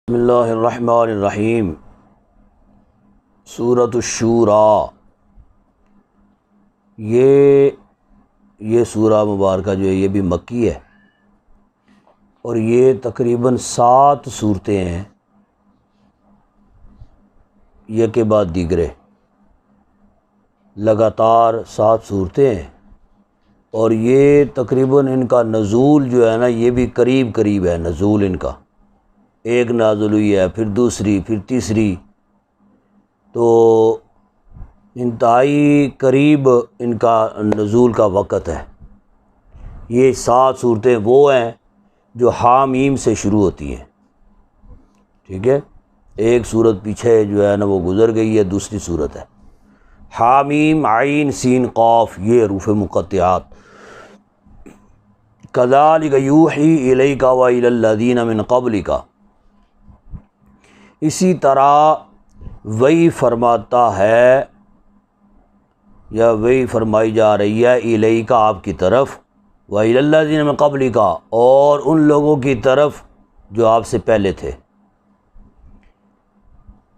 بسم اللہ الرحمن الرحیم۔ سورۃ الشورى، یہ سورہ مبارکہ جو ہے یہ بھی مکی ہے، اور یہ تقریباً 7 صورتیں ہیں، یہ کے بعد دیگرے لگاتار 7 صورتیں ہیں، اور یہ تقریباً ان کا نزول جو ہے نا یہ بھی قریب ہے نزول ان کا، ایک نازل ہوئی ہے، پھر دوسری، پھر تیسری، تو انتہائی قریب ان کا نزول کا وقت ہے۔ یہ 7 صورتیں وہ ہیں جو حامیم سے شروع ہوتی ہیں، ٹھیک ہے، ایک صورت پیچھے جو ہے نا وہ گزر گئی ہے، دوسری صورت ہے حامیم عین سین قاف، یہ حروف مقطعات۔ کذالک یوحی الیک والی الذین من قبلک، اسی طرح وہی فرماتا ہے یا وہی فرمائی جا رہی ہے الیک آپ کی طرف، وَإِلَى الَّذِينَ مِن قَبْلِكَ اور ان لوگوں کی طرف جو آپ سے پہلے تھے۔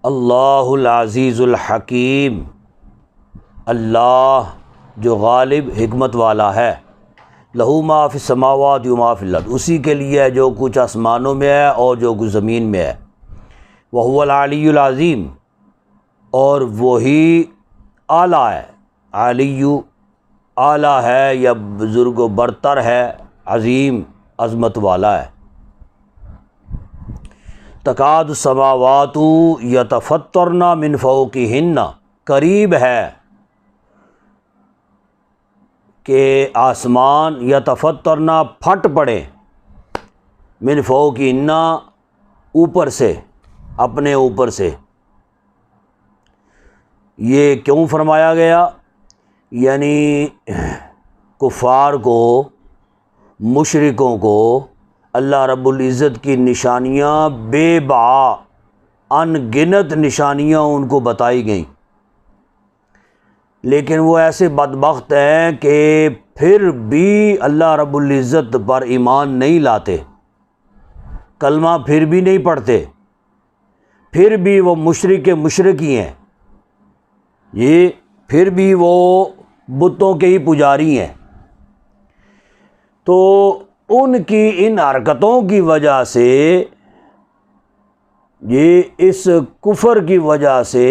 اللہ العزیز الحکیم، اللہ جو غالب حکمت والا ہے، لہو ما فی السماوات و ما فی الارض، اسی کے لیے ہے جو کچھ آسمانوں میں ہے اور جو کچھ زمین میں ہے، وہو العلی العظیم، اور وہی اعلیٰ ہے، علی اعلیٰ ہے یا بزرگ و برتر ہے، عظیم عظمت والا ہے۔ تکاد السماوات یتفطرن من فوقہن، قریب ہے کہ آسمان یتفطرن پھٹ پڑے، من فوقہن اوپر سے، اپنے اوپر سے۔ یہ کیوں فرمایا گیا؟ یعنی کفار کو، مشرکوں کو اللہ رب العزت کی نشانیاں بے بہا، ان گنت نشانیاں ان کو بتائی گئیں، لیکن وہ ایسے بدبخت ہیں کہ پھر بھی اللہ رب العزت پر ایمان نہیں لاتے، کلمہ پھر بھی نہیں پڑھتے، پھر بھی وہ مشرک ہی ہیں، یہ پھر بھی وہ بتوں کے ہی پجاری ہیں۔ تو ان کی ان حرکتوں کی وجہ سے، یہ اس کفر کی وجہ سے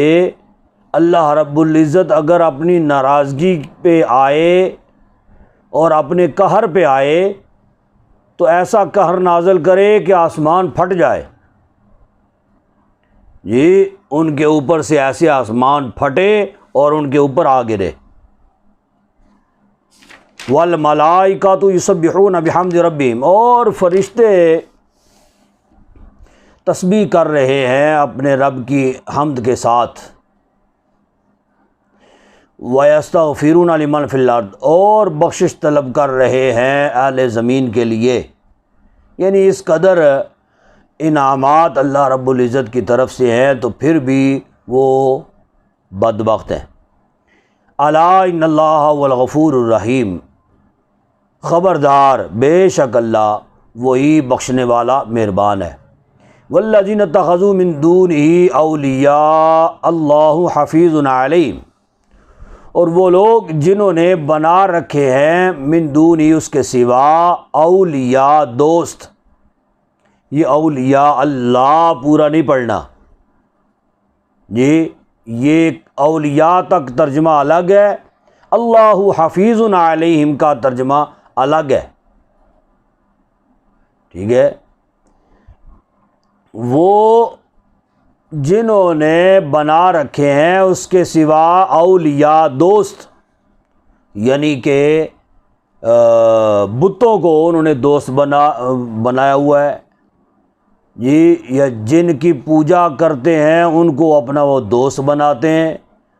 اللہ رب العزت اگر اپنی ناراضگی پہ آئے اور اپنے قہر پہ آئے تو ایسا قہر نازل کرے کہ آسمان پھٹ جائے، یہ ان کے اوپر سے ایسے آسمان پھٹے اور ان کے اوپر آ گرے۔ والملائکۃ یسبحون بحمد ربہم، اور فرشتے تسبیح کر رہے ہیں اپنے رب کی حمد کے ساتھ۔ وَيَسْتَغْفِرُونَ لِمَنْ فِي الْأَرْضِ، اور بخشش طلب کر رہے ہیں اہل زمین کے لیے، یعنی اس قدر انعامات اللہ رب العزت کی طرف سے ہیں تو پھر بھی وہ بدبخت ہیں۔ الا ان اللہ هو الغفور الرحیم، خبردار بے شک اللہ وہی بخشنے والا مہربان ہے۔ والذین اتخذوا من دونہ اولیاء اللہ حفیظ علیہم، اور وہ لوگ جنہوں نے بنا رکھے ہیں من دونہ اس کے سوا اولیاء دوست، یہ اولیاء اللہ پورا نہیں پڑھنا، یہ اولیاء تک ترجمہ الگ ہے، اللہ حفیظ علیہم کا ترجمہ الگ ہے، ٹھیک ہے۔ وہ جنہوں نے بنا رکھے ہیں اس کے سوا اولیاء دوست، یعنی کہ بتوں کو انہوں نے دوست بنایا ہوا ہے، جی، یا جن کی پوجا کرتے ہیں ان کو اپنا وہ دوست بناتے ہیں،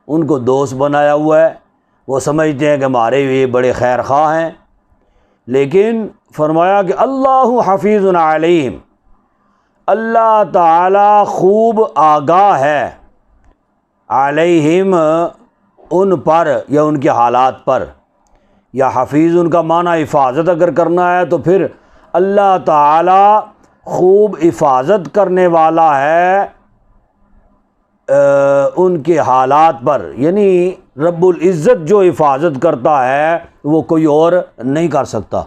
ان کو دوست بنایا ہوا ہے، وہ سمجھتے ہیں کہ ہمارے یہ بڑے خیر خواہ ہیں، لیکن فرمایا کہ اللہ حفیظ علیہم، اللہ تعالی خوب آگاہ ہے، علیہم ان پر یا ان کے حالات پر، یا حفیظ ان کا معنی حفاظت اگر کرنا ہے تو پھر اللہ تعالی خوب حفاظت کرنے والا ہے ان کے حالات پر، یعنی رب العزت جو حفاظت کرتا ہے وہ کوئی اور نہیں کر سکتا۔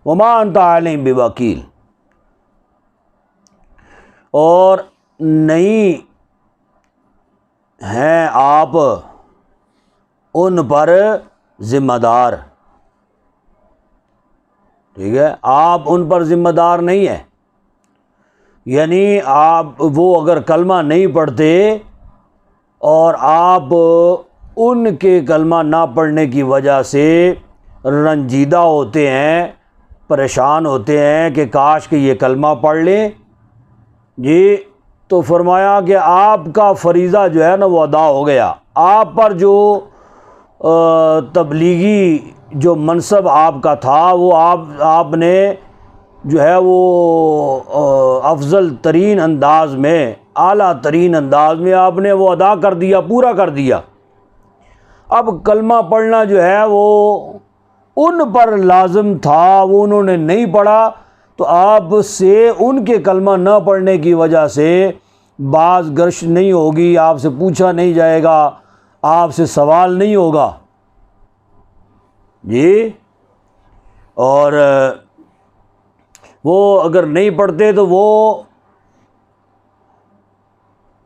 وما انت علیہم بوکیل، اور نہیں ہیں آپ ان پر ذمہ دار، ٹھیک ہے، آپ ان پر ذمہ دار نہیں ہیں، یعنی آپ وہ اگر کلمہ نہیں پڑھتے اور آپ ان کے کلمہ نہ پڑھنے کی وجہ سے رنجیدہ ہوتے ہیں، پریشان ہوتے ہیں کہ کاش کہ یہ کلمہ پڑھ لیں جی، تو فرمایا کہ آپ کا فریضہ جو ہے نا وہ ادا ہو گیا، آپ پر جو تبلیغی جو منصب آپ کا تھا وہ آپ نے جو ہے وہ افضل ترین انداز میں، اعلیٰ ترین انداز میں آپ نے وہ ادا کر دیا، پورا کر دیا۔ اب کلمہ پڑھنا جو ہے وہ ان پر لازم تھا، وہ انہوں نے نہیں پڑھا، تو آپ سے ان کے کلمہ نہ پڑھنے کی وجہ سے باز گرش نہیں ہوگی، آپ سے پوچھا نہیں جائے گا، آپ سے سوال نہیں ہوگا جی۔ اور وہ اگر نہیں پڑھتے تو وہ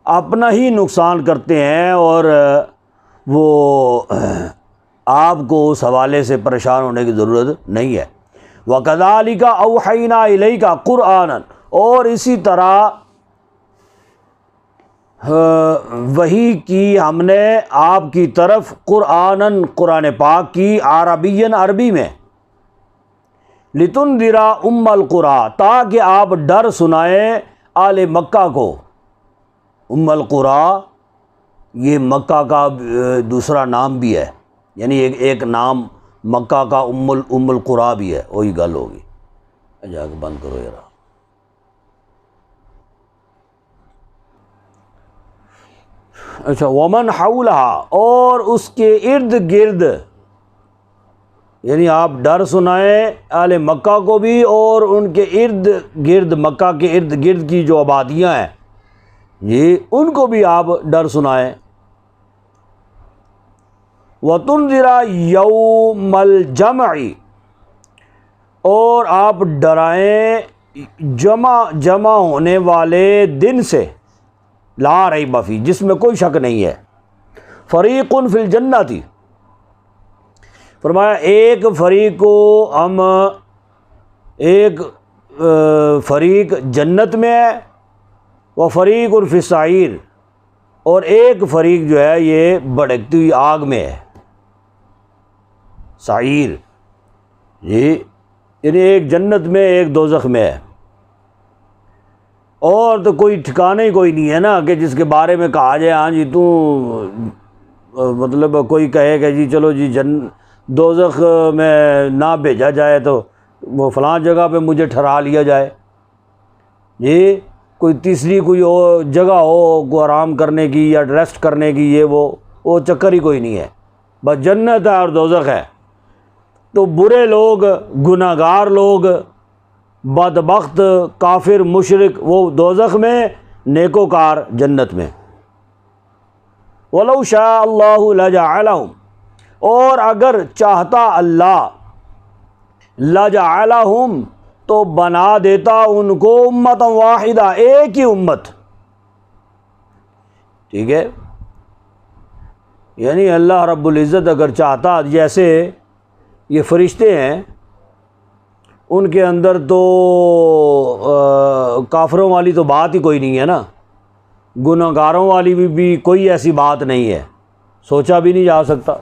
اپنا ہی نقصان کرتے ہیں، اور وہ آپ کو اس حوالے سے پریشان ہونے کی ضرورت نہیں ہے۔ وَكَذَلِكَ أَوْحَيْنَا إِلَيْكَ قُرْآنًا، اور اسی طرح وحی کی ہم نے آپ کی طرف قرآنً، قرآن پاک کی، عربیًا عربی میں، لِتُنذِرَ أُمَّ الْقُرَىٰ، تاکہ آپ ڈر سنائیں آل مکہ کو۔ ام القریٰ یہ مکہ کا دوسرا نام بھی ہے، یعنی ایک نام مکہ کا ام القریٰ بھی ہے، وہی گل ہوگی۔ جا کے بند کرو یار۔ اچھا، ومن حولہا، اور اس کے ارد گرد، یعنی آپ ڈر سنائیں اہل مکہ کو بھی، اور ان کے ارد گرد، مکہ کے ارد گرد کی جو آبادیاں ہیں جی، ان کو بھی آپ ڈر سنائیں۔ وَتُنذِرَ يَوْمَ الْجَمْعِ، اور آپ ڈرائیں جمع ہونے والے دن سے، لا ریب فیہ، جس میں کوئی شک نہیں ہے۔ فریق فی الجنۃ، فرمایا ایک فریق کو ہم، ایک فریق جنت میں ہے، وہ فریق فی السعیر، اور ایک فریق جو ہے یہ بھڑکتی ہوئی آگ میں ہے، سعیر جی، یعنی ایک جنت میں ایک دوزخ میں ہے، اور تو کوئی ٹھکانے ہی کوئی نہیں ہے نا کہ جس کے بارے میں کہا جائے ہاں جی تو مطلب کوئی کہے کہ جی چلو جی دوزخ میں نہ بھیجا جائے تو وہ فلاں جگہ پہ مجھے ٹھہرا لیا جائے جی، کوئی تیسری کوئی اور جگہ ہو کو آرام کرنے کی یا ریسٹ کرنے کی، یہ وہ چکر ہی کوئی نہیں ہے، بس جنت ہے اور دوزخ ہے۔ تو برے لوگ، گناہ گار لوگ، بدبخت، کافر، مشرک وہ دوزخ میں، نیکوکار جنت میں۔ وَلَوْ شَاءَ اللَّهُ لَجَعَلَهُمْ، اور اگر چاہتا اللہ، لَجَعَلَهُمْ، تو بنا دیتا ان کو امۃ واحدہ، ایک ہی امت، ٹھیک ہے، یعنی اللہ رب العزت اگر چاہتا، جیسے یہ فرشتے ہیں ان کے اندر تو کافروں والی تو بات ہی کوئی نہیں ہے نا، گناہ گاروں والی بھی کوئی ایسی بات نہیں ہے، سوچا بھی نہیں جا سکتا،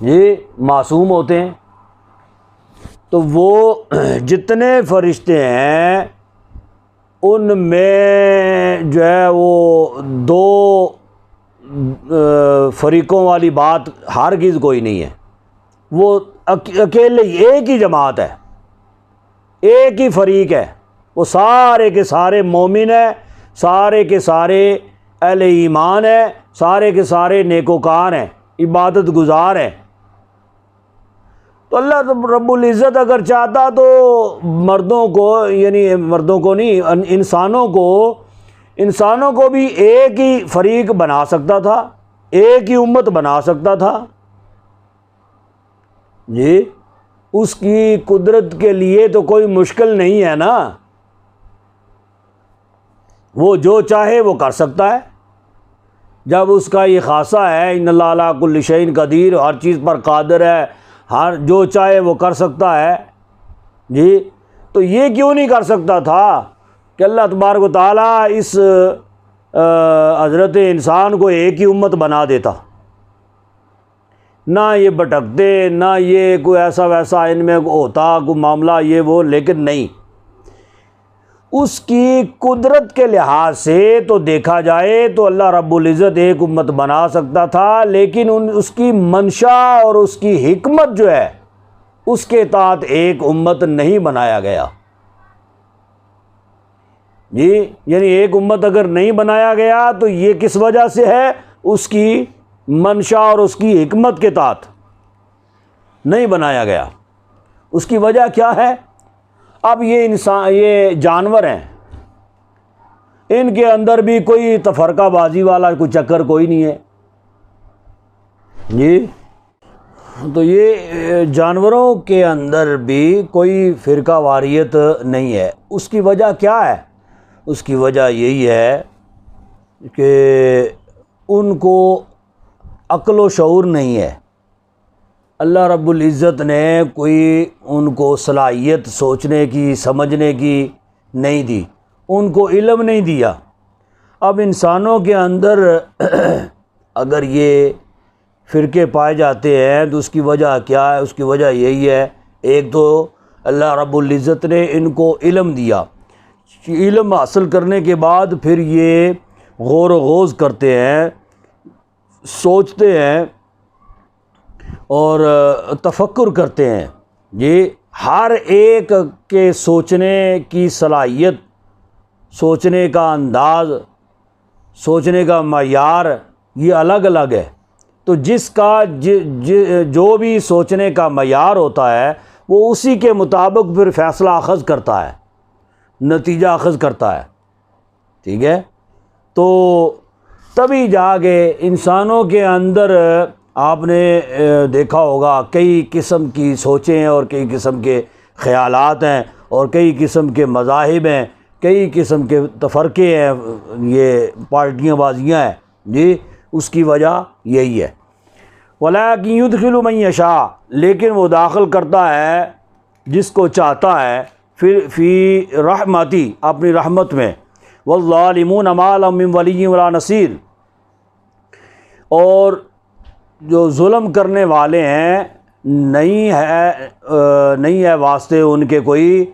یہ معصوم ہوتے ہیں۔ تو وہ جتنے فرشتے ہیں ان میں جو ہے وہ دو فریقوں والی بات ہرگز کوئی نہیں ہے، وہ اکیلے ایک ہی جماعت ہے، ایک ہی فریق ہے، وہ سارے کے سارے مومن ہیں، سارے کے سارے اہل ایمان ہیں، سارے کے سارے نیکوکار ہیں، عبادت گزار ہیں۔ تو اللہ رب العزت اگر چاہتا تو مردوں کو، یعنی مردوں کو نہیں، انسانوں کو بھی ایک ہی فریق بنا سکتا تھا، ایک ہی امت بنا سکتا تھا جی۔ اس کی قدرت کے لیے تو کوئی مشکل نہیں ہے نا، وہ جو چاہے وہ کر سکتا ہے جب اس کا یہ خاصہ ہے، ان اللہ علی کل شیء قدیر، ہر چیز پر قادر ہے، ہر جو چاہے وہ کر سکتا ہے جی۔ تو یہ کیوں نہیں کر سکتا تھا کہ اللہ تبارک و تعالیٰ اس حضرت انسان کو ایک ہی امت بنا دیتا، نہ یہ بھٹکتے، نہ یہ کوئی ایسا ویسا ان میں ہوتا کوئی معاملہ یہ وہ، لیکن نہیں، اس کی قدرت کے لحاظ سے تو دیکھا جائے تو اللہ رب العزت ایک امت بنا سکتا تھا، لیکن اس کی منشا اور اس کی حکمت جو ہے اس کے تحت ایک امت نہیں بنایا گیا جی۔ یعنی ایک امت اگر نہیں بنایا گیا تو یہ کس وجہ سے ہے؟ اس کی منشا اور اس کی حکمت کے تحت نہیں بنایا گیا۔ اس کی وجہ کیا ہے؟ اب یہ جانور ہیں، ان کے اندر بھی کوئی تفرقہ بازی والا کوئی چکر کوئی نہیں ہے جی۔ تو یہ جانوروں کے اندر بھی کوئی فرقہ واریت نہیں ہے۔ اس کی وجہ کیا ہے؟ اس کی وجہ یہی ہے کہ ان کو عقل و شعور نہیں ہے، اللہ رب العزت نے کوئی ان کو صلاحیت سوچنے کی، سمجھنے کی نہیں دی، ان کو علم نہیں دیا۔ اب انسانوں کے اندر اگر یہ فرقے پائے جاتے ہیں تو اس کی وجہ کیا ہے؟ اس کی وجہ یہی ہے، ایک تو اللہ رب العزت نے ان کو علم دیا، علم حاصل کرنے کے بعد پھر یہ غور و خوض کرتے ہیں، سوچتے ہیں اور تفکر کرتے ہیں یہ ہر ایک کے سوچنے کی صلاحیت، سوچنے کا انداز، سوچنے کا معیار یہ الگ الگ ہے۔ تو جس کا جو بھی سوچنے کا معیار ہوتا ہے وہ اسی کے مطابق پھر فیصلہ اخذ کرتا ہے، نتیجہ اخذ کرتا ہے، ٹھیک ہے۔ تو تبھی جا کے انسانوں کے اندر آپ نے دیکھا ہوگا کئی قسم کی سوچیں اور کئی قسم کے خیالات ہیں اور کئی قسم کے مذاہب ہیں، کئی قسم کے تفرقے ہیں، یہ پارٹیاں بازیاں ہیں جی۔ اس کی وجہ یہی ہے، وَلَٰكِن يُدْخِلُ مَن يَشَاءُ، لیکن وہ داخل کرتا ہے جس کو چاہتا ہے، فی رحمتی، اپنی رحمت میں، وَالظَّالِمُونَ مَا لَهُم مِّن وَلِيٍّ وَلَا نَصِيرٍ، اور جو ظلم کرنے والے ہیں نہیں ہے واسطے ان کے کوئی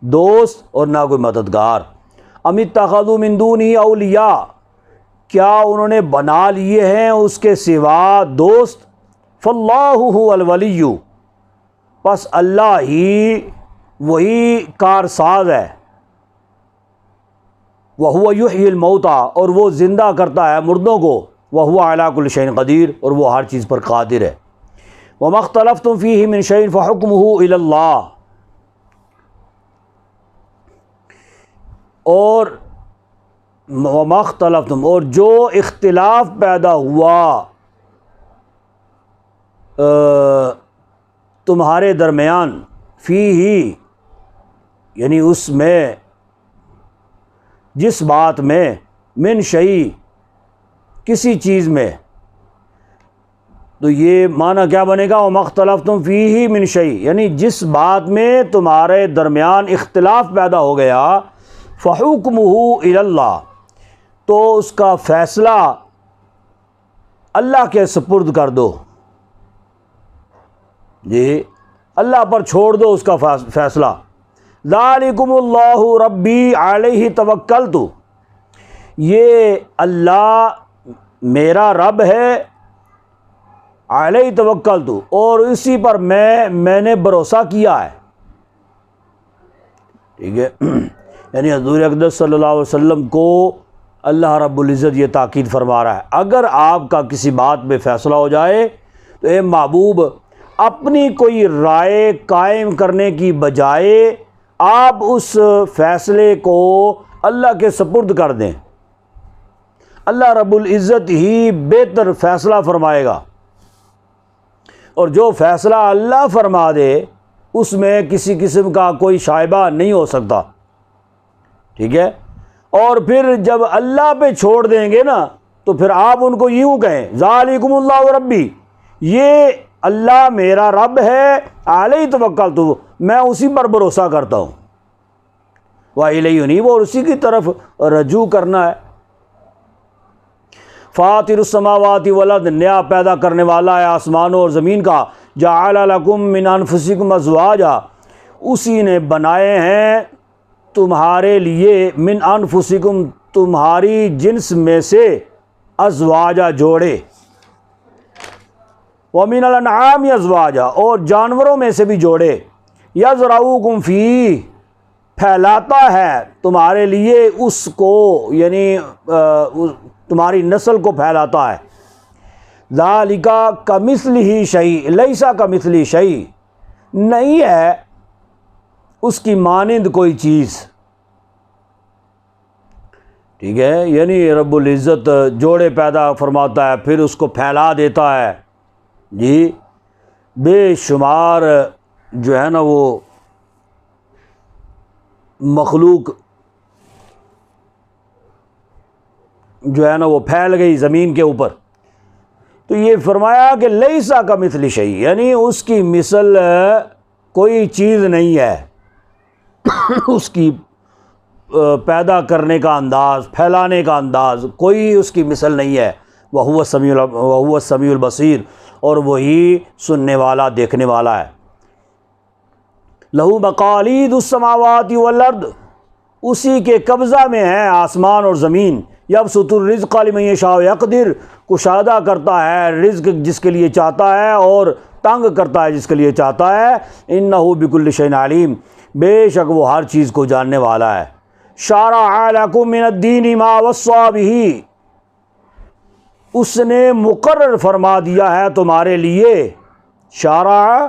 دوست اور نہ کوئی مددگار۔ ام اتخذوا من دونہ اولیاء، کیا انہوں نے بنا لیے ہیں اس کے سوا دوست؟ فاللہ هو الولی، پس اللہ ہی وہی کارساز ہے، وہو یحیی الموتى، اور وہ زندہ کرتا ہے مردوں کو، وہو علی کل شیء قدیر، اور وہ ہر چیز پر قادر ہے۔ وما اختلفتم فیہ من شیء فحکمہ الی اللہ، اور وما اختلفتم، اور جو اختلاف پیدا ہوا تمہارے درمیان، فیہ یعنی اس میں، جس بات میں، من شیء کسی چیز میں، تو یہ معنی کیا بنے گا؟ وما اختلفتم فیہ من شیء، یعنی جس بات میں تمہارے درمیان اختلاف پیدا ہو گیا، فحکمہ الی اللہ، تو اس کا فیصلہ اللہ کے سپرد کر دو جی، اللہ پر چھوڑ دو اس کا فیصلہ۔ ذالکم اللہ ربی علیہ توکلت، یہ اللہ میرا رب ہے، علیہ توکلت، اور اسی پر میں نے بھروسہ کیا ہے، ٹھیک ہے۔ یعنی حضور اقدس صلی اللہ علیہ وسلم کو اللہ رب العزت یہ تاکید فرما رہا ہے، اگر آپ کا کسی بات میں فیصلہ ہو جائے تو اے محبوب، اپنی کوئی رائے قائم کرنے کی بجائے آپ اس فیصلے کو اللہ کے سپرد کر دیں۔ اللہ رب العزت ہی بہتر فیصلہ فرمائے گا، اور جو فیصلہ اللہ فرما دے اس میں کسی قسم کا کوئی شائبہ نہیں ہو سکتا، ٹھیک ہے۔ اور پھر جب اللہ پہ چھوڑ دیں گے نا تو پھر آپ ان کو یوں کہیں ذالکم اللہ ربی، یہ اللہ میرا رب ہے، علیہ توکلت، میں اسی پر بھروسہ کرتا ہوں، وَإِلَيْهِ أُنِيبُ، اور اسی کی طرف رجوع کرنا ہے۔ فاطر السماوات والارض، نیا پیدا کرنے والا ہے آسمانوں اور زمین کا، جعل لکم من انفسکم ازواجا، اسی نے بنائے ہیں تمہارے لیے، من انفسکم تمہاری جنس میں سے، ازواجا جوڑے، ومن الانعام ازواجا، اور جانوروں میں سے بھی جوڑے، یزرعوکم فیہ، پھیلاتا ہے تمہارے لیے اس کو، یعنی تمہاری نسل کو پھیلاتا ہے۔ ذالک کمثلہ شیء، لیس کمثلہ شیء، نہیں ہے اس کی مانند کوئی چیز، ٹھیک ہے۔ یعنی رب العزت جوڑے پیدا فرماتا ہے پھر اس کو پھیلا دیتا ہے، جی بے شمار جو ہے نا وہ مخلوق جو ہے نا وہ پھیل گئی زمین کے اوپر۔ تو یہ فرمایا کہ لیسا کمثلہ شیء، یعنی اس کی مثل کوئی چیز نہیں ہے، اس کی پیدا کرنے کا انداز، پھیلانے کا انداز، کوئی اس کی مثل نہیں ہے۔ وَهُوَ السَّمِيعُ الْبَصِيرُ، اور وہی سننے والا دیکھنے والا ہے۔ لَهُ مَقَالِيدُ السَّمَاوَاتِ وَالْأَرْضِ، اسی کے قبضہ میں ہے آسمان اور زمین۔ یبسط الرزق لمن یشاء ویقدر، کشادہ کرتا ہے رزق جس کے لیے چاہتا ہے اور تنگ کرتا ہے جس کے لیے چاہتا ہے۔ انہ بکل شیء علیم، بے شک وہ ہر چیز کو جاننے والا ہے۔ شرع لکم من الدین ما وصی بہ، اس نے مقرر فرما دیا ہے تمہارے لیے، شرع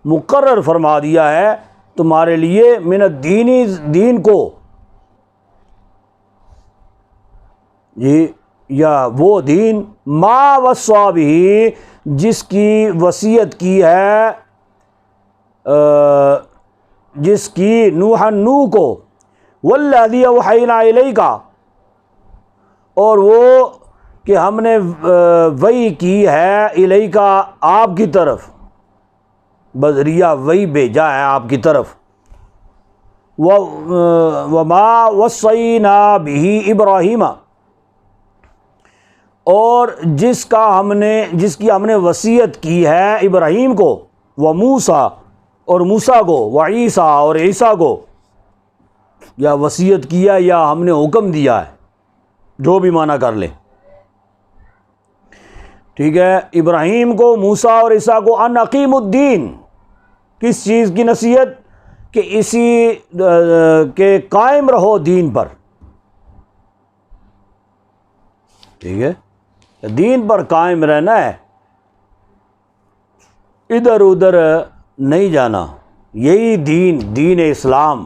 مقرر فرما دیا ہے تمہارے لیے، من الدین، دین کو، جی یا وہ دین، ما وصی بہ، جس کی وصیت کی ہے، جس کی نوح کو، والذی اوحینا الیک، اور وہ کہ ہم نے وحی کی ہے الیک، آپ کی طرف، بذریعہ وحی بھیجا ہے آپ کی طرف، وما وصینا بہ ابراہیم، اور جس کی ہم نے وصیت کی ہے ابراہیم کو، وموسیٰ، اور موسیٰ کو، وعیسیٰ، اور عیسیٰ کو، یا وصیت کیا یا ہم نے حکم دیا ہے، جو بھی معنی کر لیں، ٹھیک ہے۔ ابراہیم کو، موسیٰ اور عیسیٰ کو، ان اقیم الدین، کس چیز کی نصیحت؟ کہ اسی کے قائم رہو دین پر، ٹھیک ہے، دین پر قائم رہنا ہے، ادھر ادھر نہیں جانا، یہی دین اسلام،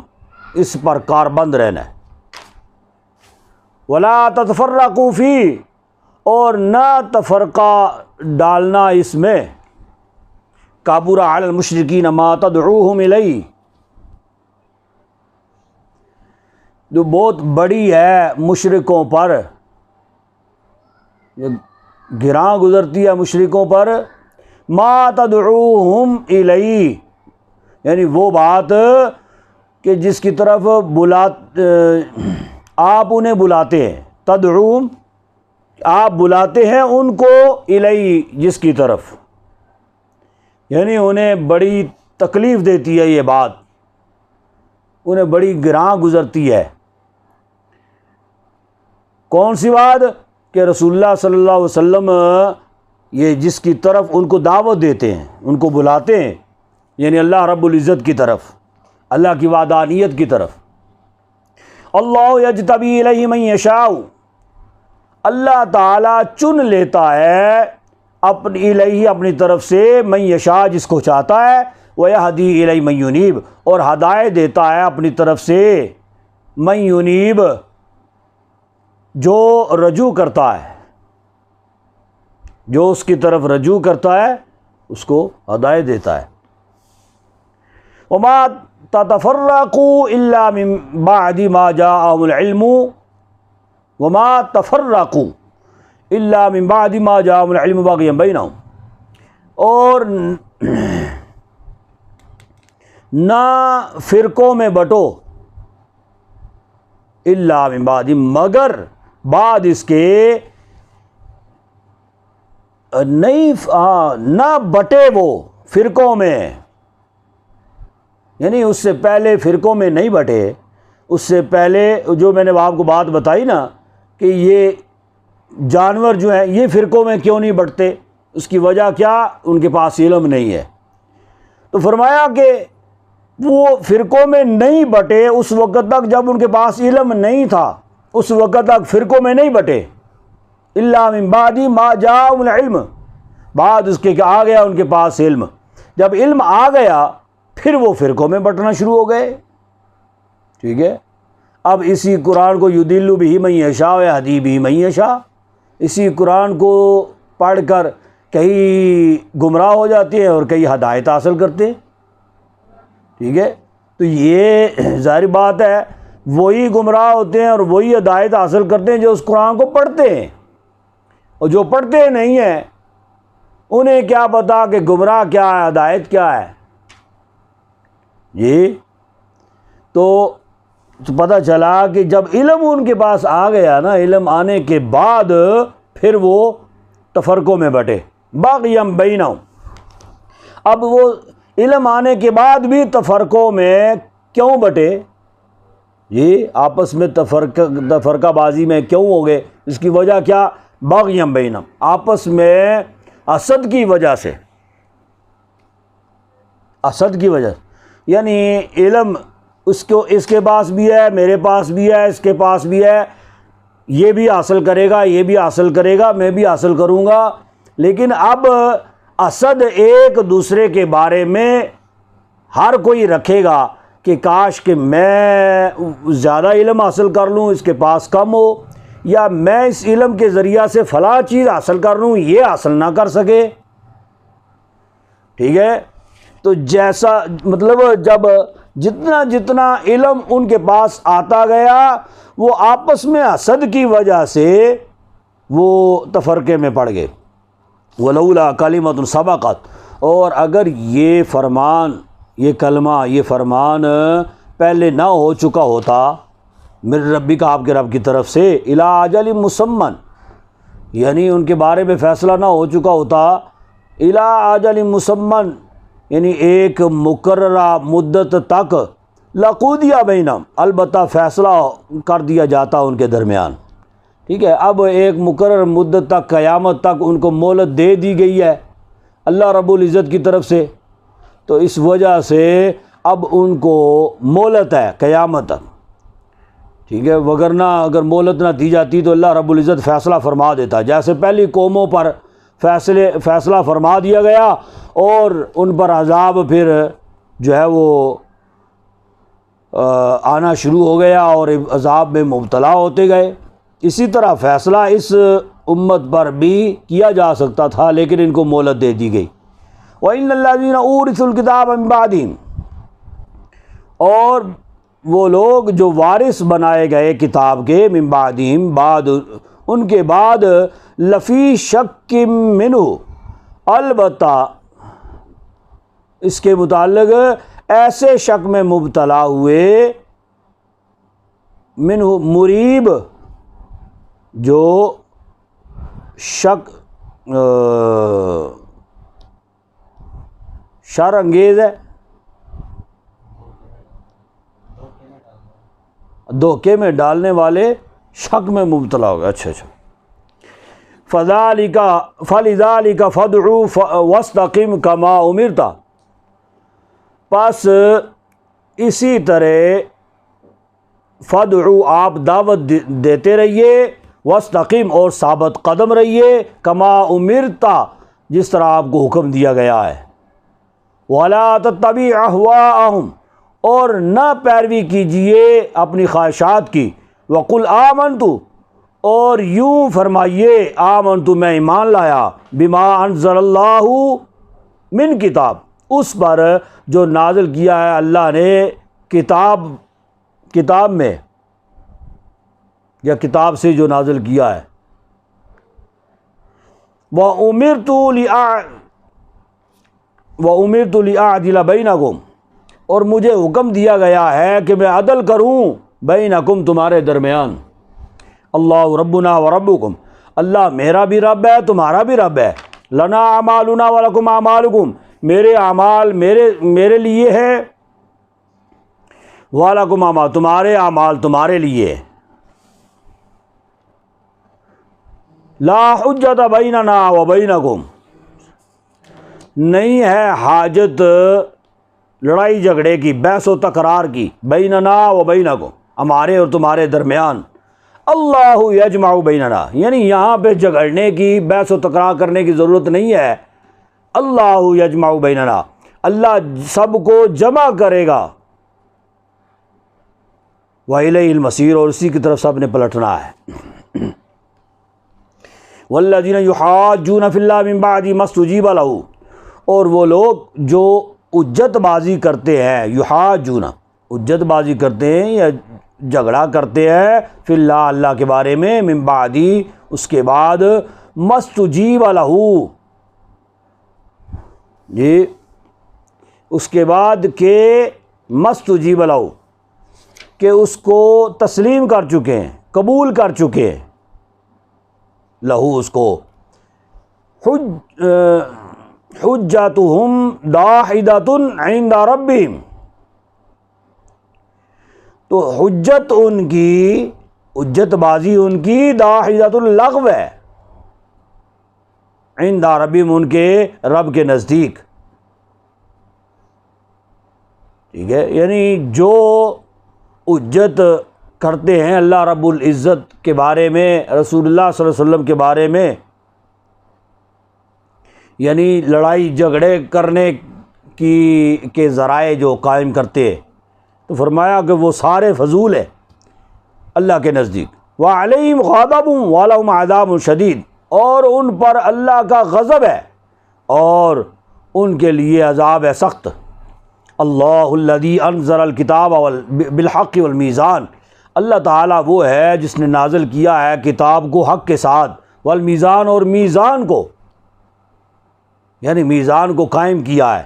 اس پر کاربند رہنا ہے۔ ولا تتفرقوا فیہ، اور نہ تفرقہ ڈالنا اس میں، کبر علی المشرکین ما تدعوہم الیہ، جو بہت بڑی ہے مشرکوں پر، گراں گزرتی ہے مشرکوں پر، ما تدعوہم الیہ، یعنی وہ بات کہ جس کی طرف آپ انہیں بلاتے ہیں، تدعوہم، آپ بلاتے ہیں ان کو، الیہ، جس کی طرف، یعنی انہیں بڑی تکلیف دیتی ہے یہ بات، انہیں بڑی گراں گزرتی ہے۔ کون سی بات؟ کہ رسول اللہ صلی اللہ علیہ وسلم یہ جس کی طرف ان کو دعوت دیتے ہیں، ان کو بلاتے ہیں، یعنی اللہ رب العزت کی طرف، اللہ کی وحدانیت کی طرف۔ اللہ یجتبی الیہ من یشاء، اللہ تعالیٰ چن لیتا ہے اپنی الیہ اپنی طرف سے من یشاء جس کو چاہتا ہے، ویہدی الیہ من ینیب اور ہدایت دیتا ہے اپنی طرف سے من ینیب جو رجوع کرتا ہے، جو اس کی طرف رجوع کرتا ہے اس کو ہدایت دیتا ہے۔ وما تتفرقوا الا من بعد ما جاءهم العلم وما تفرقوا الا من بعد ما جاءهم العلم بغيا بينهم، اور نہ فرقوں میں بٹو الا من بعد مگر بعد اس کے نہ بٹے وہ فرقوں میں، یعنی اس سے پہلے فرقوں میں نہیں بٹے۔ اس سے پہلے جو میں نے آپ کو بات بتائی نا کہ یہ جانور جو ہیں یہ فرقوں میں کیوں نہیں بٹتے، اس کی وجہ کیا؟ ان کے پاس علم نہیں ہے۔ تو فرمایا کہ وہ فرقوں میں نہیں بٹے اس وقت تک جب ان کے پاس علم نہیں تھا، اس وقت تک فرقوں میں نہیں بٹے۔ الا من بعد ما جاءهم العلم، بعد اس کے کہ آ گیا ان کے پاس علم، جب علم آ گیا پھر وہ فرقوں میں بٹنا شروع ہو گئے۔ ٹھیک ہے، اب اسی قرآن کو یضل بہ من یشاء ویہدی بہ من یشاء، اسی قرآن کو پڑھ کر کئی گمراہ ہو جاتے ہیں اور کئی ہدایت حاصل کرتے ہیں۔ ٹھیک ہے، تو یہ ظاہر بات ہے وہی گمراہ ہوتے ہیں اور وہی ہدایت حاصل کرتے ہیں جو اس قرآن کو پڑھتے ہیں، اور جو پڑھتے نہیں ہیں انہیں کیا پتا کہ گمراہ کیا ہے ہدایت کیا ہے۔ جی تو پتہ چلا کہ جب علم ان کے پاس آ گیا نا، علم آنے کے بعد پھر وہ تفرقوں میں بٹے، باغیم بینہم۔ اب وہ علم آنے کے بعد بھی تفرقوں میں کیوں بٹے؟ جی آپس میں تفرقہ بازی میں کیوں ہو گئے؟ اس کی وجہ کیا؟ باغیم بینہم، آپس میں حسد کی وجہ سے، حسد کی وجہ سے، یعنی علم اس کے پاس بھی ہے، میرے پاس بھی ہے، اس کے پاس بھی ہے، یہ بھی حاصل کرے گا، یہ بھی حاصل کرے گا، میں بھی حاصل کروں گا، لیکن اب حسد ایک دوسرے کے بارے میں ہر کوئی رکھے گا کہ کاش کہ میں زیادہ علم حاصل کر لوں، اس کے پاس کم ہو، یا میں اس علم کے ذریعہ سے فلاں چیز حاصل کر لوں، یہ حاصل نہ کر سکے۔ ٹھیک ہے، تو جیسا مطلب جب جتنا علم ان کے پاس آتا گیا وہ آپس میں حسد کی وجہ سے وہ تفرقے میں پڑ گئے۔ ولولا کلمۃ سبقت، اور اگر یہ فرمان، یہ کلمہ، یہ فرمان پہلے نہ ہو چکا ہوتا من ربی کا، آپ کے رب کی طرف سے، الی اجل مسمى، یعنی ان کے بارے میں فیصلہ نہ ہو چکا ہوتا، الی اجل مسمى یعنی ایک مقررہ مدت تک، لقضی بینہم، البتہ فیصلہ کر دیا جاتا ان کے درمیان۔ ٹھیک ہے، اب ایک مقرر مدت تک، قیامت تک ان کو مہلت دے دی گئی ہے اللہ رب العزت کی طرف سے، تو اس وجہ سے اب ان کو مہلت ہے قیامت تک۔ ٹھیک ہے، وگرنہ اگر مہلت نہ دی جاتی تو اللہ رب العزت فیصلہ فرما دیتا، جیسے پہلی قوموں پر فیصلہ فرما دیا گیا اور ان پر عذاب پھر جو ہے وہ آنا شروع ہو گیا اور عذاب میں مبتلا ہوتے گئے۔ اسی طرح فیصلہ اس امت پر بھی کیا جا سکتا تھا لیکن ان کو مہلت دے دی گئی۔ وَإِنَّ الَّذِينَ أُورِثُوا الْكِتَابَ مِن بَعْدِهِمْ، اور وہ لوگ جو وارث بنائے گئے کتاب کے، من بعدہم، بعد ان کے بعد، لفی شک منہ، البتہ اس کے متعلق ایسے شک میں مبتلا ہوئے، منہ مریب، جو شک شر انگیز ہے، دھوکے میں ڈالنے والے، شک میں مبتلا ہو گیا۔ اچھا فَلِذَلِكَ فَادْعُ وَاسْتَقِمْ كَمَا أُمِرْتَ، پس اسی طرح فَادْعُ، آپ دعوت دیتے رہیے، وَاسْتَقِمْ، اور ثابت قدم رہیے، كَمَا أُمِرْتَ، جس طرح آپ کو حکم دیا گیا ہے۔ وَلَا تَتَّبِعْ أَهْوَاءَهُمْ، اور نہ پیروی کیجئے اپنی خواہشات کی۔ وَقُلْ آمَنْتُ، اور یوں فرمائیے آمنتُ، میں ایمان لایا، بِمَا أَنزَلَ اللَّهُ مِن کتاب، اس پر جو نازل کیا ہے اللہ نے کتاب میں، یا کتاب سے جو نازل کیا ہے۔ وَأُمِرْتُ لِأَعْدِلَ بَيْنَكُمْ، اور مجھے حکم دیا گیا ہے کہ میں عدل کروں بینکم، تمہارے درمیان۔ اللہ ربنا وربکم، اللہ میرا بھی رب ہے تمہارا بھی رب ہے۔ لنا اعمالنا ولکم اعمالکم، میرے اعمال میرے لیے ہے، ولکم اعمال، تمہارے اعمال تمہارے لیے۔ لا حجت بیننا وبینکم، نہیں ہے حاجت لڑائی جھگڑے کی، بحث و تکرار کی، بیننا وبینکم، ہمارے اور تمہارے درمیان۔ اللہ یجمع بیننا، یعنی یہاں پہ جھگڑنے کی، بحث و تکرار کرنے کی ضرورت نہیں ہے۔ اللہ یجمع بیننا، اللہ سب کو جمع کرے گا۔ وَإِلَيْهِ الْمَصِيرُ، اور اسی کی طرف سب نے پلٹنا ہے۔ وَالَّذِينَ يُحَاجُّونَ فِي اللَّهِ مِن بَعْدِ مَا اسْتُجِيبَ لَهُ، اور وہ لوگ جو حجت بازی کرتے ہیں، یحاجون، حجت بازی کرتے ہیں یا جھگڑا کرتے ہیں، فی اللہ، اللہ کے بارے میں، من بعدی، اس کے بعد، مستجیب لہ، جی اس کے بعد کہ مستجیب لہ، کہ اس کو تسلیم کر چکے ہیں، قبول کر چکے ہیں، لہو اس کو، حجتہم داحدۃ عند ربہم، تو حجت ان کی، حجت بازی ان کی داحدۃ اللغو ہے، عند ربہم، ان کے رب کے نزدیک، ٹھیک ہے، یعنی جو حجت کرتے ہیں اللہ رب العزت کے بارے میں، رسول اللہ صلی اللہ علیہ وسلم کے بارے میں، یعنی لڑائی جھگڑے کرنے کے ذرائع جو قائم کرتے ہیں، تو فرمایا کہ وہ سارے فضول ہیں اللہ کے نزدیک۔ وَعَلَيْهِمْ غَضَبٌ وَلَهُمْ عَذَابٌ شَدِيدٌ، اور ان پر اللہ کا غضب ہے اور ان کے لیے عذاب ہے سخت۔ اللہ الذی انزل الکتاب بالحق والمیزان، اللہ تعالیٰ وہ ہے جس نے نازل کیا ہے کتاب کو حق کے ساتھ، والمیزان، اور میزان کو، یعنی میزان کو قائم کیا ہے۔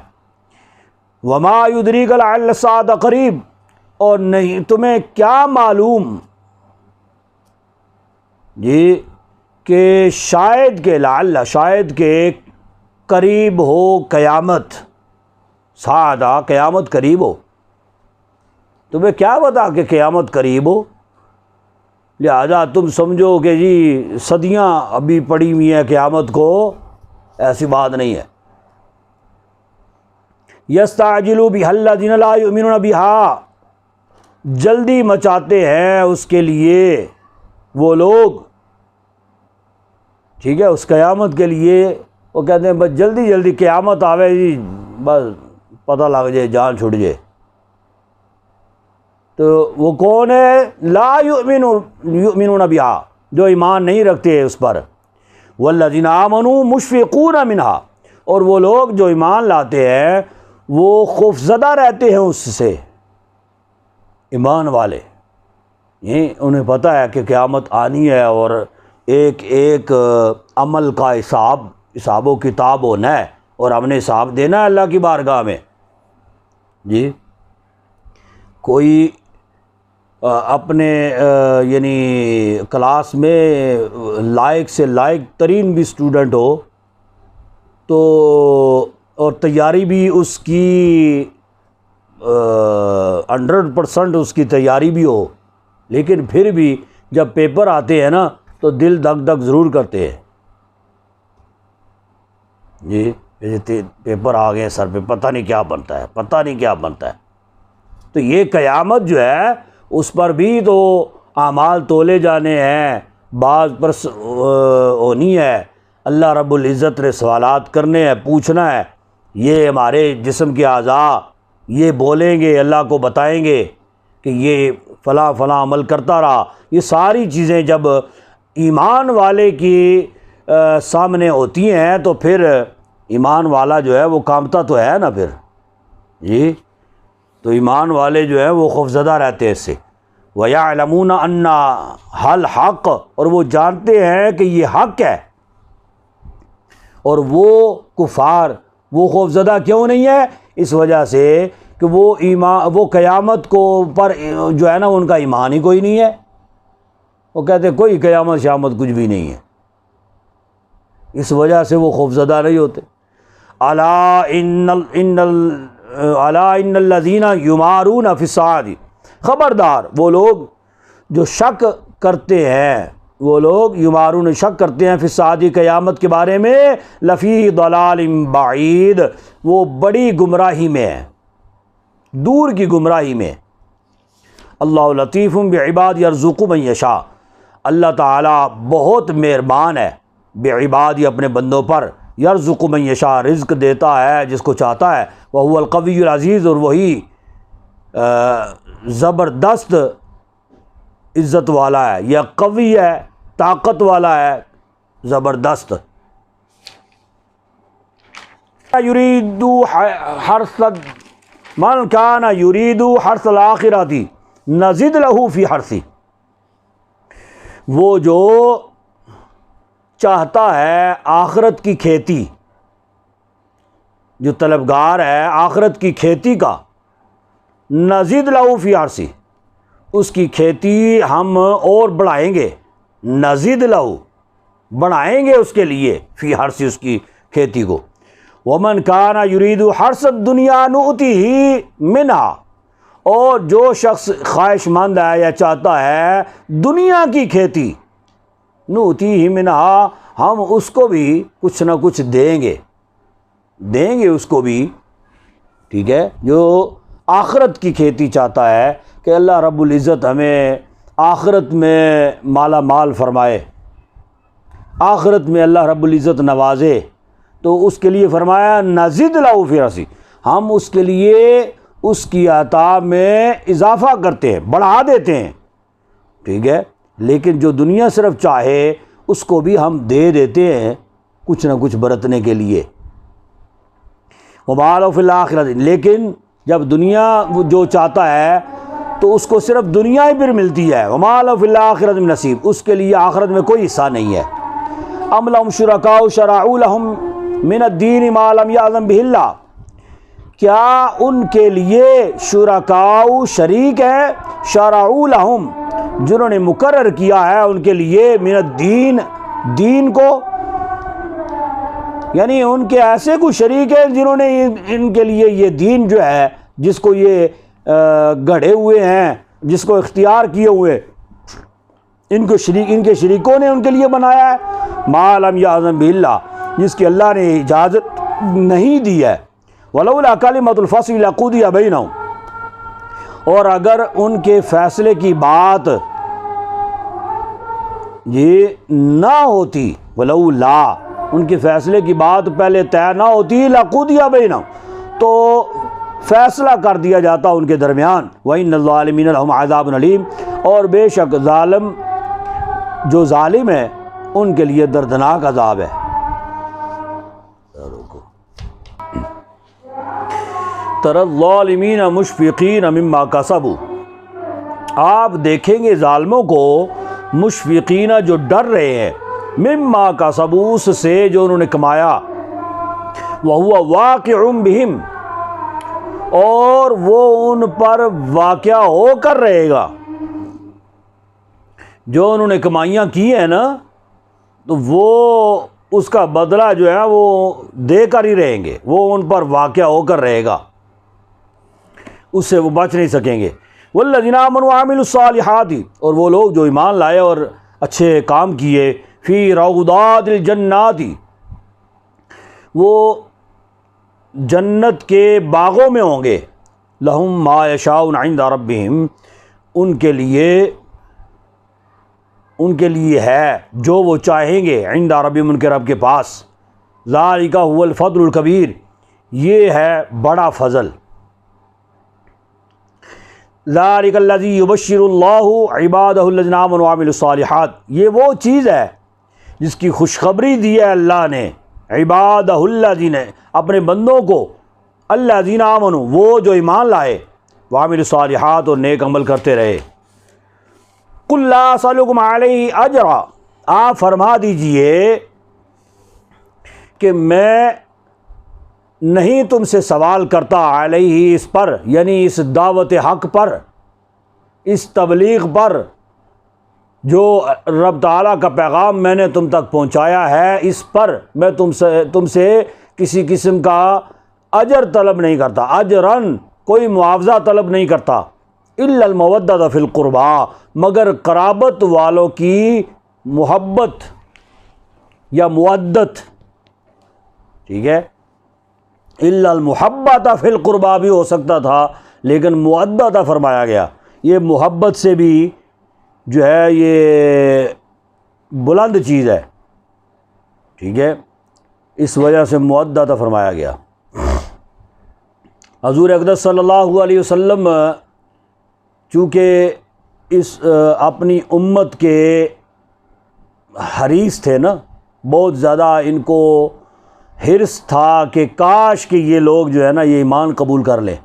وما یدریک لعل الساعۃ قریب، اور نہیں تمہیں کیا معلوم جی کہ شاید کہ لعل، شاید کہ قریب ہو قیامت، ساعہ، قیامت قریب ہو، تمہیں کیا پتا کہ قیامت قریب ہو، لہذا تم سمجھو کہ جی صدیاں ابھی پڑی ہوئی ہیں قیامت کو، ایسی بات نہیں ہے۔ یستعجل بہا الذین لا یؤمنون بہا، جلدی مچاتے ہیں اس کے لیے وہ لوگ، ٹھیک ہے، اس قیامت کے لیے وہ کہتے ہیں بس جلدی جلدی قیامت آوے جی، بس پتہ لگ جائے، جان چھوٹ جائے۔ تو وہ کون ہے؟ لا یؤمنون بہا، جو ایمان نہیں رکھتے اس پر۔ والذین آمنوا مشفقون منہا، اور وہ لوگ جو ایمان لاتے ہیں وہ خوف زدہ رہتے ہیں اس سے، ایمان والے، یہ انہیں پتہ ہے کہ قیامت آنی ہے اور ایک ایک عمل کا حساب و کتاب ہونا ہے، اور ہم نے حساب دینا ہے اللہ کی بارگاہ میں۔ جی کوئی اپنے یعنی کلاس میں لائق سے لائق ترین بھی اسٹوڈنٹ ہو تو، اور تیاری بھی اس کی 100% اس کی تیاری بھی ہو، لیکن پھر بھی جب پیپر آتے ہیں نا تو دل دھک دھک ضرور کرتے ہیں، جی پیپر آ گئے سر پہ، پتہ نہیں کیا بنتا ہے، پتہ نہیں کیا بنتا ہے۔ تو یہ قیامت جو ہے اس پر بھی تو اعمال تولے جانے ہیں، بعض پر ہونی ہے، اللہ رب العزت نے سوالات کرنے ہیں، پوچھنا ہے، یہ ہمارے جسم کے اعضاء یہ بولیں گے، اللہ کو بتائیں گے کہ یہ فلاں فلاں عمل کرتا رہا۔ یہ ساری چیزیں جب ایمان والے کی سامنے ہوتی ہیں تو پھر ایمان والا جو ہے وہ کامتا تو ہے نا پھر جی، تو ایمان والے جو ہے وہ خوفزدہ رہتے ہیں اس سے۔ وَيَعْلَمُونَ أَنَّ الْحَقَّ، اور وہ جانتے ہیں کہ یہ حق ہے، اور وہ کفار وہ خوفزدہ کیوں نہیں ہے؟ اس وجہ سے کہ وہ قیامت کو پر جو ہے نا ان کا ایمان ہی کوئی نہیں ہے، وہ کہتے ہیں کوئی قیامت شامت کچھ بھی نہیں ہے، اس وجہ سے وہ خوفزدہ نہیں ہوتے۔ الا ان الذین یمارون فی الصعاد، خبردار وہ لوگ جو شک کرتے ہیں، وہ لوگ یمارون شک کرتے ہیں فی الصعاد قیامت کے بارے میں، لفی ضلال بعید، وہ بڑی گمراہی میں ہے، دور کی گمراہی میں۔ اللہ لطیف بعباد یرزق من یشاء، اللہ تعالیٰ بہت مہربان ہے بعباد اپنے بندوں پر، یرزق من یشاء رزق دیتا ہے جس کو چاہتا ہے، وہو القوی العزیز، اور وہی زبردست عزت والا ہے، یا قوی ہے طاقت والا ہے زبردست۔ یرید حرث من کان یرید حرث الآخرۃ نزد لہ فی حرثہ، وہ جو چاہتا ہے آخرت کی کھیتی، جو طلبگار ہے آخرت کی کھیتی کا، نزد لہ فی حرثہ، اس کی کھیتی ہم اور بڑھائیں گے، نزد لہ بڑھائیں گے اس کے لیے، فی حرثہ اس کی کھیتی کو۔ ومن کان یرید حرث الدنیا نؤتیہ منہا، اور جو شخص خواہش مند ہے یا چاہتا ہے دنیا کی کھیتی، نؤتیہ منہا، ہم اس کو بھی کچھ نہ کچھ دیں گے اس کو بھی، ٹھیک ہے۔ جو آخرت کی کھیتی چاہتا ہے کہ اللہ رب العزت ہمیں آخرت میں مالا مال فرمائے، آخرت میں اللہ رب العزت نوازے، تو اس کے لیے فرمایا نزد لہ فی حرثہ، ہم اس کے لیے اس کی عطا میں اضافہ کرتے ہیں، بڑھا دیتے ہیں، ٹھیک ہے۔ لیکن جو دنیا صرف چاہے اس کو بھی ہم دے دیتے ہیں کچھ نہ کچھ برتنے کے لیے۔ وما لہ فی الآخرۃ، لیکن جب دنیا جو چاہتا ہے تو اس کو صرف دنیا ہی پھر ملتی ہے، وما لہ فی الآخرۃ من نصیب، اس کے لیے آخرت میں کوئی حصہ نہیں ہے۔ ام لہم شرکاء شرعوا لہم من الدین ما لم یأذن بہ اللہ، کیا ان کے لیے شرکاء شریک ہے، شرعوا لہم جنہوں نے مقرر کیا ہے ان کے لیے، من الدین دین کو، یعنی ان کے ایسے کوئی شریک ہیں جنہوں نے ان کے لیے یہ دین جو ہے جس کو یہ گڑھے ہوئے ہیں، جس کو اختیار کیے ہوئے، ان کے شریکوں نے ان کے لیے بنایا ہے، ما لم یأذن بہ اللہ، جس کی اللہ نے اجازت نہیں دی ہے۔ ولولا کلمۃ الفصل لقضی بینہم، اور اگر ان کے فیصلے کی بات یہ نہ ہوتی، ولولا ان کے فیصلے کی بات پہلے طے نہ ہوتی، لقضی بینہم، تو فیصلہ کر دیا جاتا ان کے درمیان۔ وَإِنَّ الظَّالِمِينَ لَهُمْ عَذَابٌ أَلِيمٌ، اور بے شک ظالم جو ظالم ہے ان کے لیے دردناک عذاب ہے۔ تَرَى الظَّالِمِينَ مُشْفِقِينَ مِمَّا كَسَبُوا، آپ دیکھیں گے ظالموں کو مشفقین جو ڈر رہے ہیں، مما کسبوا اس سے جو انہوں نے کمایا، وَهُوَ وَاقِعٌ بِهِمْ، اور وہ ان پر واقع ہو کر رہے گا، جو انہوں نے کمائیاں کی ہیں نا تو وہ اس کا بدلہ جو ہے وہ دے کر ہی رہیں گے، وہ ان پر واقع ہو کر رہے گا، اس سے وہ بچ نہیں سکیں گے۔ والذین آمنوا وعملوا الصالحات، اور وہ لوگ جو ایمان لائے اور اچھے کام کیے، فی روضات الجنات، وہ جنت کے باغوں میں ہوں گے، لہم ما یشاؤون عند ربہم، ان کے لیے ان کے لیے ہے جو وہ چاہیں گے، عند ربہم، ان کے رب کے پاس، ذالک هو الفضل الکبیر، یہ ہے بڑا فضل۔ ذالک الذی یبشر اللہ عبادہ الذین آمنوا وعملوا الصالحات، یہ وہ چیز ہے جس کی خوشخبری دی ہے اللہ نے، عبادہ الذین، اپنے بندوں کو، الذین آمنوا، وہ جو ایمان لائے، وعملوا الصالحات، اور نیک عمل کرتے رہے۔ قل لا اسألکم علیہ اجرا، آپ فرما دیجئے کہ میں نہیں تم سے سوال کرتا علیہ، اس پر، یعنی اس دعوت حق پر، اس تبلیغ پر، جو رب تعالیٰ کا پیغام میں نے تم تک پہنچایا ہے، اس پر میں تم سے کسی قسم کا اجر طلب نہیں کرتا، اجرن، کوئی معاوضہ طلب نہیں کرتا، الا المودۃ فی القربا، مگر قرابت والوں کی محبت یا مودت، ٹھیک ہے، الا المحبۃ فی القربا بھی ہو سکتا تھا، لیکن مودۃ فرمایا گیا، یہ محبت سے بھی جو ہے یہ بلند چیز ہے، ٹھیک ہے، اس وجہ سے مودۃ فرمایا گیا۔ حضور اقدس صلی اللہ علیہ وسلم چونکہ اس اپنی امت کے حریص تھے نا، بہت زیادہ ان کو حرص تھا کہ کاش کہ یہ لوگ جو ہے نا یہ ایمان قبول کر لیں،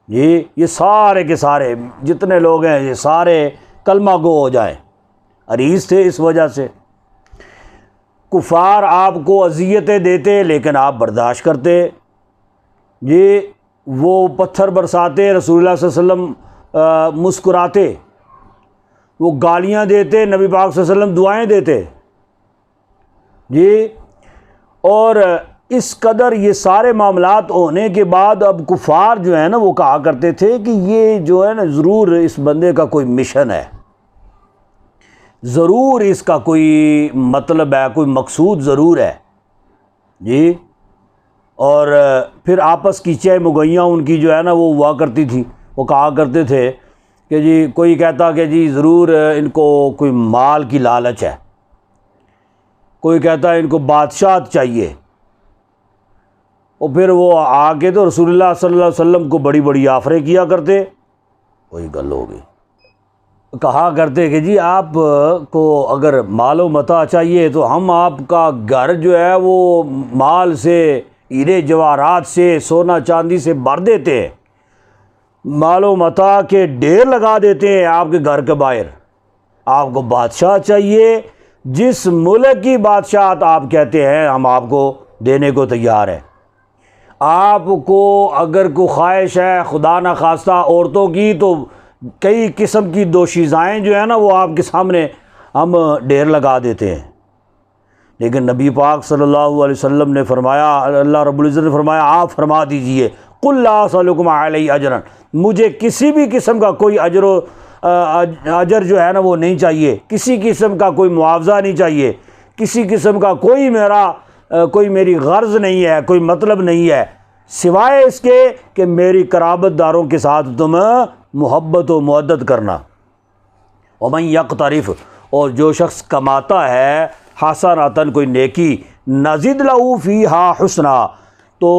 یہ سارے کے سارے جتنے لوگ ہیں یہ سارے کلمہ گو ہو جائیں، حریص تھے اس وجہ سے۔ کفار آپ کو اذیتیں دیتے لیکن آپ برداشت کرتے، یہ وہ پتھر برساتے، رسول اللہ صلی اللہ علیہ وسلم مسکراتے، وہ گالیاں دیتے، نبی پاک صلی اللہ علیہ وسلم دعائیں دیتے، جی، اور اس قدر یہ سارے معاملات ہونے کے بعد اب کفار جو ہیں نا وہ کہا کرتے تھے کہ یہ جو ہے نا ضرور اس بندے کا کوئی مشن ہے، ضرور اس کا کوئی مطلب ہے، کوئی مقصود ضرور ہے، جی، اور پھر آپس کی چہ مغیاں ان کی جو ہے نا وہ ہوا کرتی تھی، وہ کہا کرتے تھے کہ جی، کوئی کہتا کہ جی ضرور ان کو کوئی مال کی لالچ ہے، کوئی کہتا ہے ان کو بادشاہت چاہیے، اور پھر وہ آ کے تو رسول اللہ صلی اللہ علیہ وسلم کو بڑی بڑی آفریں کیا کرتے، وہی گل ہو گئی، کہا کرتے کہ جی آپ کو اگر مال و متاع چاہیے تو ہم آپ کا گھر جو ہے وہ مال سے، ہیرے جواہرات سے، سونا چاندی سے بھر دیتے ہیں، مال و متاع کے ڈھیر لگا دیتے ہیں آپ کے گھر کے باہر، آپ کو بادشاہ چاہیے، جس ملک کی بادشاہت آپ کہتے ہیں ہم آپ کو دینے کو تیار ہیں، آپ کو اگر کوئی خواہش ہے خدا نہ خواستہ عورتوں کی تو کئی قسم کی دوشیزائیں جو ہیں نا وہ آپ کے سامنے ہم ڈھیر لگا دیتے ہیں، لیکن نبی پاک صلی اللہ علیہ وسلم نے فرمایا، اللہ رب العزت نے فرمایا، آپ فرما دیجئے قل لا اسألکم علیہ اجرا، مجھے کسی بھی قسم کا کوئی اجر جو ہے نا وہ نہیں چاہیے، کسی قسم کا کوئی معاوضہ نہیں چاہیے، کسی قسم کا کوئی میری غرض نہیں ہے، کوئی مطلب نہیں ہے، سوائے اس کے کہ میری قرابت داروں کے ساتھ تم محبت و مودت کرنا۔ ومن یقترف، اور جو شخص کماتا ہے، حسنۃ، کوئی نیکی، نزد لہ فیہا حسنا، تو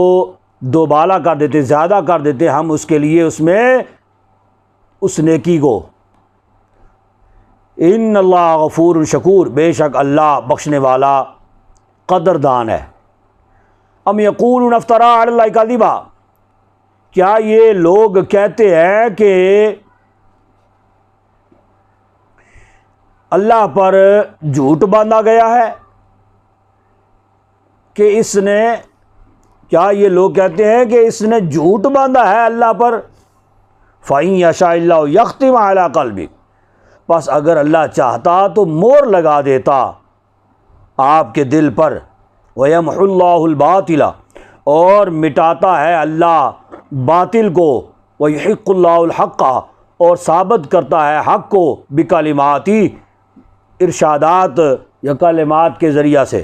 دوبالا کر دیتے، زیادہ کر دیتے ہم اس کے لیے اس میں اس نیکی کو۔ ان اللہ غفور شکور، بے شک اللہ بخشنے والا قدردان ہے۔ ام یقولون افترا علی اللہ کذبا، کیا یہ لوگ کہتے ہیں کہ اللہ پر جھوٹ باندھا گیا ہے، کہ اس نے، کیا یہ لوگ کہتے ہیں کہ اس نے جھوٹ باندھا ہے اللہ پر؟ فَإِن يَشَاءِ اللَّهُ يَخْتِمْ عَلَىٰ قَلْبِكَ، بس اگر اللہ چاہتا تو مور لگا دیتا آپ کے دل پر، وَيَمْحُ اللَّهُ الْبَاطِلَ، اور مٹاتا ہے اللہ باطل کو، وَيُحِقُّ اللَّهُ الْحَقَّ، اور ثابت کرتا ہے حق کو، بِكَلِمَاتِ، ارشادات یا کلمات کے ذریعہ سے۔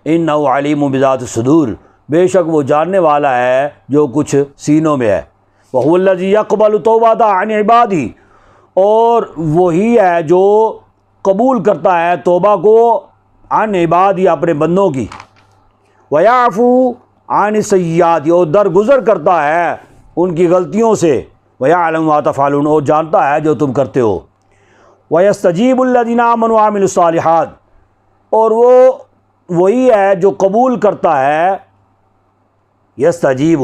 اِنَّهُ عَلِيمٌ بِذَاتِ الصُّدُورِ، بے شک وہ جاننے والا ہے جو کچھ سینوں میں ہے۔ وَهُوَ الَّذِي يَقْبَلُ التَّوْبَةَ عَنْ عِبَادِهِ، اور وہی ہے جو قبول کرتا ہے توبہ کو عن عبادی اپنے بندوں کی، ویعفو عن السیئات اور درگزر کرتا ہے ان کی غلطیوں سے، ویعلم ما تفعلون اور جانتا ہے جو تم کرتے ہو، ویستجیب الذین آمنوا وعملوا الصالحات اور وہ وہی ہے جو قبول کرتا ہے، یستجیب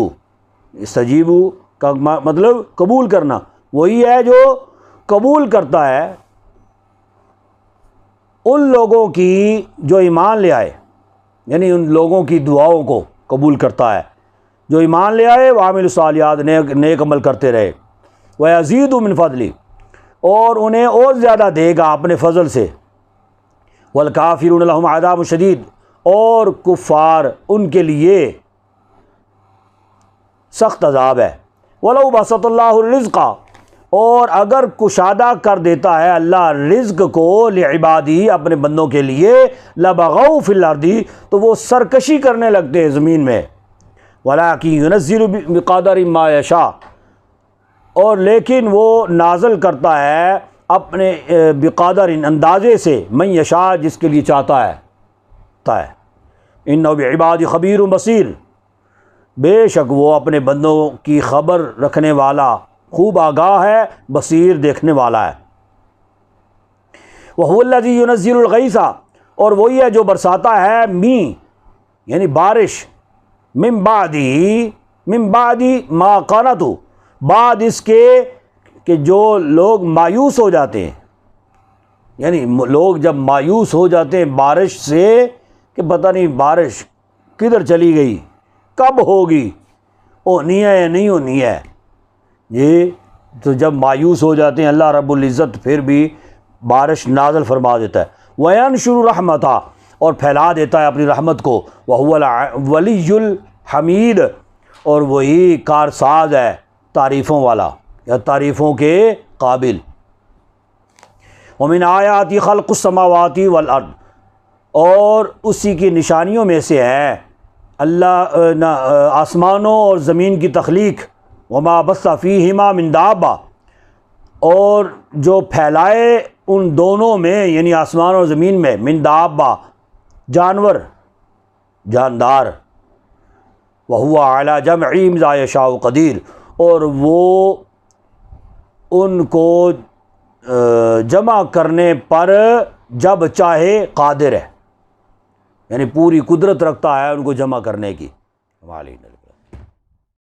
کا مطلب قبول کرنا، وہی ہے جو قبول کرتا ہے ان لوگوں کی جو ایمان لے آئے، یعنی ان لوگوں کی دعاؤں کو قبول کرتا ہے جو ایمان لے آئے، وعملوا الصالحات نیک عمل کرتے رہے، ویزید من فضلی اور انہیں اور زیادہ دے گا اپنے فضل سے، والکافرون لہم عذاب شدید اور کفار ان کے لیے سخت عذاب ہے، ولو بسط اللہ الرزق اور اگر کشادہ کر دیتا ہے اللہ رزق کو لعبادی اپنے بندوں کے لیے، لبغوا فی الارض تو وہ سرکشی کرنے لگتے ہیں زمین میں، ولکن ینزل بقدر ما یشاء اور لیکن وہ نازل کرتا ہے اپنے بقدر اندازے سے، من یشاء جس کے لیے چاہتا ہے، انہ بعبادی خبیر بصیر بے شک وہ اپنے بندوں کی خبر رکھنے والا، خوب آگاہ ہے، بصیر دیکھنے والا ہے، وَهُوَ الَّذِي يُنَزِّلُ الْغَيْثَ اور وہی ہے جو برساتا ہے یعنی بارش، من بعد ما قنطوا بعد اس کے کہ جو لوگ مایوس ہو جاتے ہیں، یعنی لوگ جب مایوس ہو جاتے ہیں بارش سے کہ پتہ نہیں بارش کدھر چلی گئی، کب ہوگی، ہونی ہے یا نہیں ہونی ہے، یہ تو جب مایوس ہو جاتے ہیں اللہ رب العزت پھر بھی بارش نازل فرما دیتا ہے، وَيَنْشُرُ رَحْمَتَهُ اور پھیلا دیتا ہے اپنی رحمت کو، وَهُوَ الْوَلِيُّ الْحَمِيدُ اور وہی کارساز ہے تعریفوں والا یا تعریفوں کے قابل، وَمِنْ آیَاتِ خَلْقُ السَّمَاوَاتِ وَالْأَرْضِ اور اسی کی نشانیوں میں سے ہے اللہ آسمانوں اور زمین کی تخلیق، وما بث فیہما من دابہ اور جو پھیلائے ان دونوں میں یعنی آسمان اور زمین میں، من دابہ جانور جاندار، وہو علی جمعہم اذا یشاء قدیر اور وہ ان کو جمع کرنے پر جب چاہے قادر ہے، یعنی پوری قدرت رکھتا ہے ان کو جمع کرنے کی۔